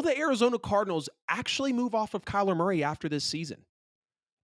Will the Arizona Cardinals actually move off of Kyler Murray after this season?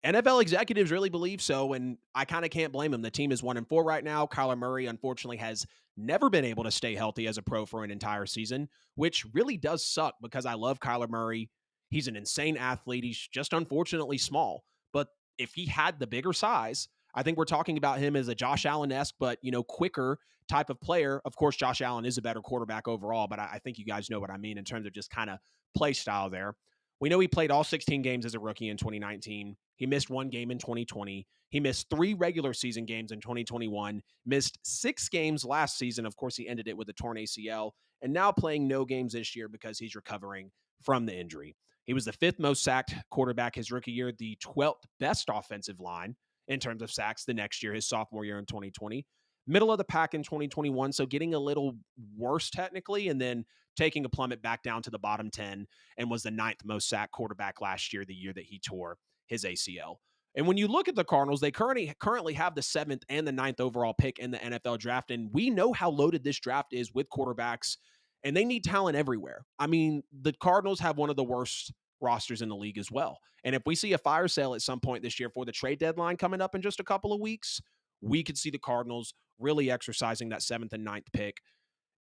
NFL executives really believe so, and I kind of can't blame them. The team is 1-4 right now. Kyler Murray, unfortunately, has never been able to stay healthy as a pro for an entire season, which really does suck because I love Kyler Murray. He's an insane athlete. He's just unfortunately small. But if he had the bigger size, I think we're talking about him as a Josh Allen esque, but quicker type of player. Of course, Josh Allen is a better quarterback overall, but I think you guys know what I mean in terms of just kind of play style there. We know he played all 16 games as a rookie in 2019. He missed one game in 2020. He missed 3 regular season games in 2021, missed 6 games last season. Of course, he ended it with a torn ACL, and now playing no games this year because he's recovering from the injury. He was the 5th most sacked quarterback his rookie year, the 12th best offensive line in terms of sacks the next year, his sophomore year in 2020. Middle of the pack in 2021, so getting a little worse technically, and then taking a plummet back down to the bottom 10 and was the 9th most sacked quarterback last year, the year that he tore his ACL. And when you look at the Cardinals, they currently have the 7th and the 9th overall pick in the NFL draft. And we know how loaded this draft is with quarterbacks, and they need talent everywhere. I mean, the Cardinals have one of the worst rosters in the league as well. And if we see a fire sale at some point this year for the trade deadline coming up in just a couple of weeks, we could see the Cardinals really exercising that 7th and 9th pick.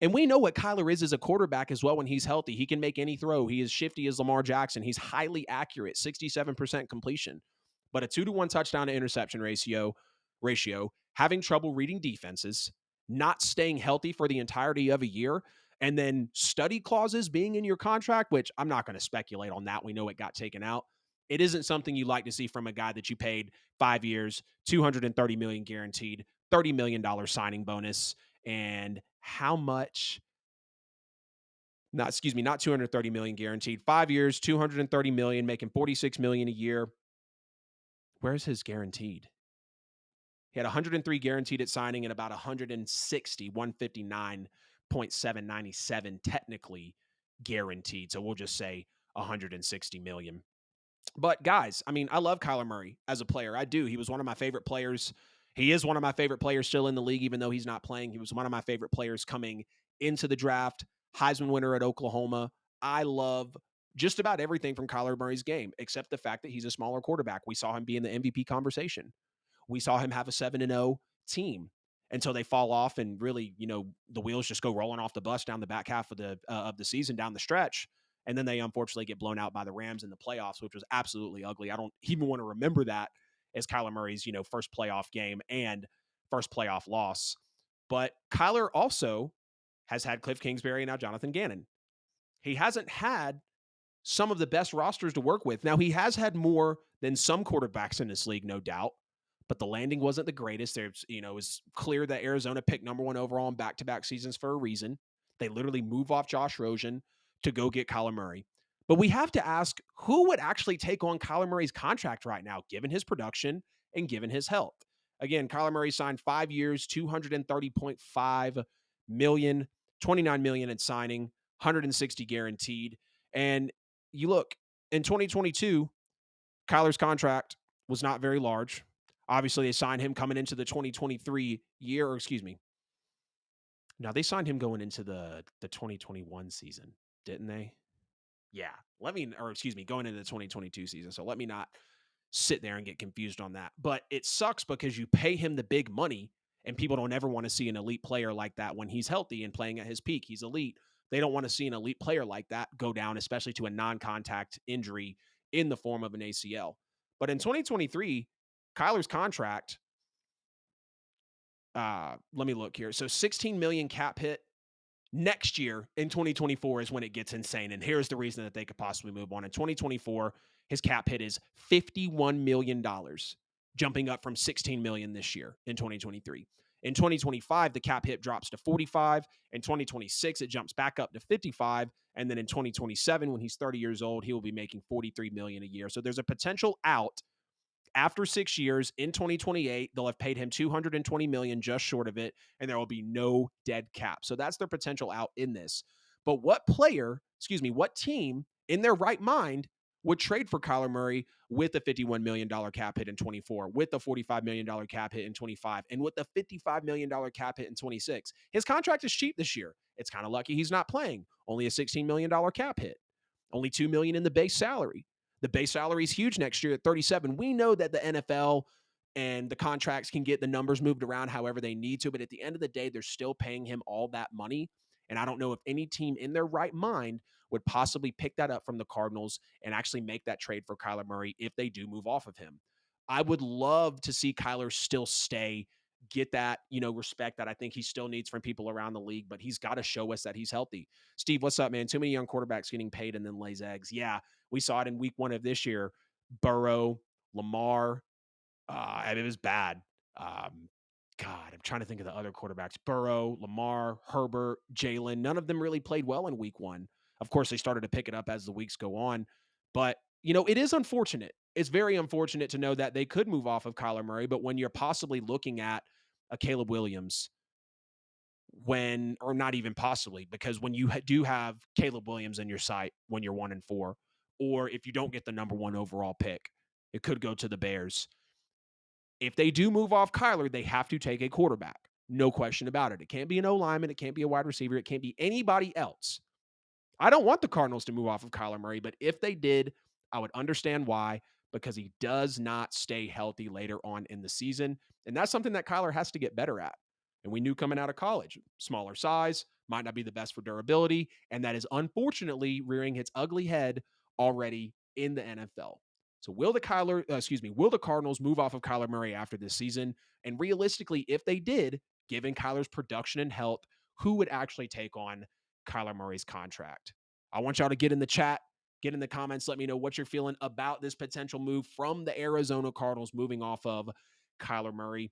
And we know what Kyler is as a quarterback as well when he's healthy. He can make any throw. He is shifty as Lamar Jackson. He's highly accurate, 67% completion, but a 2-to-1 touchdown to interception ratio, having trouble reading defenses, not staying healthy for the entirety of a year, and then study clauses being in your contract, which I'm not going to speculate on that. We know it got taken out. It isn't something you like to see from a guy that you paid 5 years, 230 million guaranteed, $30 million signing bonus, and how much not 230 million guaranteed, 5 years, 230 million, making 46 million a year. Where's his guaranteed? He had 103 guaranteed at signing and about 160, 159.797 technically guaranteed. So we'll just say 160 million. But guys, I mean, I love Kyler Murray as a player. I do. He was one of my favorite players. He is one of my favorite players still in the league, even though he's not playing. He was one of my favorite players coming into the draft. Heisman winner at Oklahoma. I love just about everything from Kyler Murray's game, except the fact that he's a smaller quarterback. We saw him be in the MVP conversation. We saw him have a 7-0 team until they fall off and really, the wheels just go rolling off the bus down the back half of the season, down the stretch. And then they unfortunately get blown out by the Rams in the playoffs, which was absolutely ugly. I don't even want to remember that as Kyler Murray's, first playoff game and first playoff loss. But Kyler also has had Cliff Kingsbury and now Jonathan Gannon. He hasn't had some of the best rosters to work with. Now, he has had more than some quarterbacks in this league, no doubt, but the landing wasn't the greatest. There's, it was clear that Arizona picked number 1 overall in back-to-back seasons for a reason. They literally move off Josh Rosen to go get Kyler Murray. But we have to ask, who would actually take on Kyler Murray's contract right now, given his production and given his health? Again, Kyler Murray signed 5 years, 230.5 million, 29 million in signing, 160 guaranteed. And you look, in 2022, Kyler's contract was not very large. Obviously, they signed him coming into the 2023 year, or excuse me. Now, they signed him going into the 2021 season, didn't they? Yeah. Going into the 2022 season. So let me not sit there and get confused on that. But it sucks because you pay him the big money and people don't ever want to see an elite player like that when he's healthy and playing at his peak. He's elite. They don't want to see an elite player like that go down, especially to a non-contact injury in the form of an ACL. But in 2023, Kyler's contract, let me look here. So 16 million cap hit. Next year in 2024 is when it gets insane. And here's the reason that they could possibly move on. In 2024, his cap hit is $51 million, jumping up from 16 million this year in 2023. In 2025, the cap hit drops to 45. In 2026, it jumps back up to 55. And then in 2027, when he's 30 years old, he will be making 43 million a year. So there's a potential out after 6 years in 2028. They'll have paid him 220 million, just short of it, and there will be no dead cap. So that's their potential out in this. But what team in their right mind would trade for Kyler Murray with a $51 million cap hit in 24, with a $45 million cap hit in 25, and with a $55 million cap hit in 26? His contract is cheap this year. It's kind of lucky he's not playing. Only a $16 million cap hit. only 2 million in the base salary. The base salary is huge next year at 37. We know that the NFL and the contracts can get the numbers moved around however they need to, but at the end of the day, they're still paying him all that money. And I don't know if any team in their right mind would possibly pick that up from the Cardinals and actually make that trade for Kyler Murray if they do move off of him. I would love to see Kyler still stay, get that, respect that I think he still needs from people around the league, but he's got to show us that he's healthy. Steve, what's up, man? Too many young quarterbacks getting paid and then lays eggs. Yeah, we saw it in week 1 of this year. Burrow, Lamar, it was bad. Um, God, I'm trying to think of the other quarterbacks. Burrow, Lamar, Herbert, Jalen. None of them really played well in week 1. Of course, they started to pick it up as the weeks go on. But, it is unfortunate. It's very unfortunate to know that they could move off of Kyler Murray. But when you're possibly looking at a Caleb Williams, or not even possibly, because when you do have Caleb Williams in your sight when you're 1-4, or if you don't get the number 1 overall pick, it could go to the Bears. If they do move off Kyler, they have to take a quarterback. No question about it. It can't be an O lineman. It can't be a wide receiver. It can't be anybody else. I don't want the Cardinals to move off of Kyler Murray, but if they did, I would understand why, because he does not stay healthy later on in the season. And that's something that Kyler has to get better at. And we knew coming out of college, smaller size, might not be the best for durability. And that is unfortunately rearing its ugly head already in the NFL. So will the Cardinals move off of Kyler Murray after this season? And realistically, if they did, given Kyler's production and health, who would actually take on Kyler Murray's contract? I want y'all to get in the chat, get in the comments, let me know what you're feeling about this potential move from the Arizona Cardinals moving off of Kyler Murray.